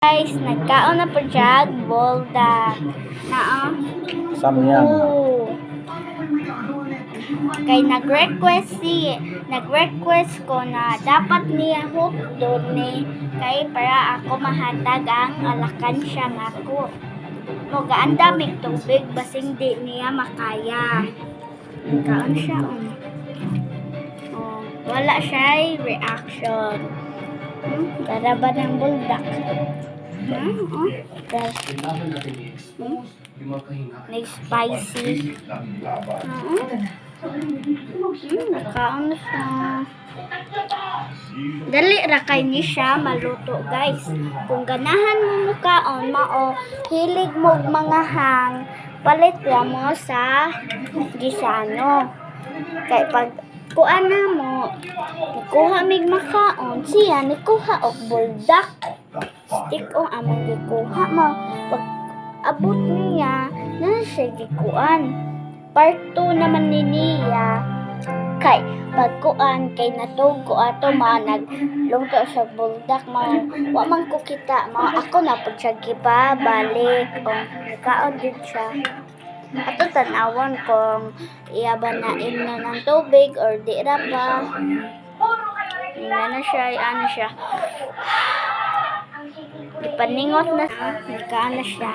Guys, nagkaon na po siya, bolda. Samyang. Kay nag-request ko na dapat niya hotdog ni kay para ako mahatag ang alakansya nako. Moga ang daming tubig basing di niya makaya. Nagkaon siya. Wala siya reaction. Garaba ng buldak. Nag-spicy. Nakaon na siya. Dali ra kay ni siya maluto, guys. Kung ganahan mo mukaon, mao hilig mo mga hang, palit ra mo sa gisano. Kay pag kuan na mo, nikuha mig makaon, siya nikuha og buldak. Stick o among gikuha mo. Pag abot niya, na siya gikuan. Part 2 naman ni niya. Kay pagkuan kay natog ko ato naglungto sa buldak mo. Wa man ko kita mo. Ako na pud siya gibabalik. O nakaon din siya. Ato tanawon kung iyabanain na ng tubig or di ra pa. Ano siya. Ipaningot na nikaan na siya.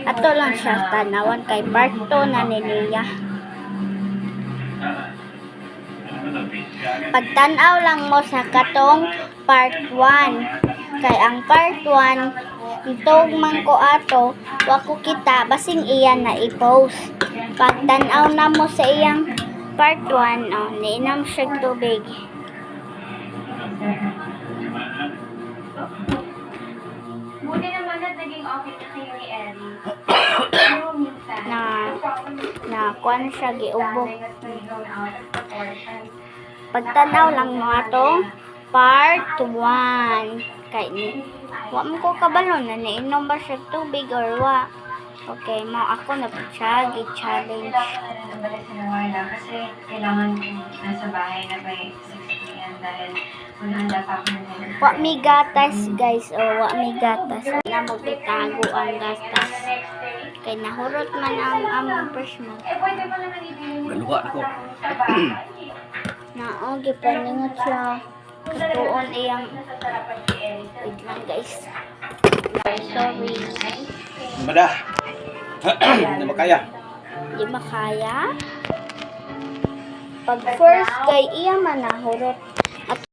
Ato lang siya tanawan kay part 2 na niya. Pagtanaw lang mo sa katong part 1. Kay ang part 1 itong man ko ato, wa ko kita basing iyan na i-post. Pagtanaw na mo sa iyang part 1, niinam siya tubig. Buti naman na naging okay na kayo ni Ellie. na kuan siya giubo. Pagtanaw lang mo ato part 1. Kay ni wa man ko kabalo na niinom ba siya tubig or wa. Okay, ako na po siya gi-challenge. Nabalik sa Nawala kasi kailangan nasa bahay na by 6 p.m. dahil unhanda pa ako ng Wa mi gatas, guys. Wa mi gatas. Na mo itago ang gatas. Kay nahurot man ang among freshman. Pwede pa naman ibigay Galuwa ako. Gipaningot siya. Katuon iyang wait lang, guys. Sorry. Mada. Hindi makaya. Di makaya. Pag first kay iya man nahurot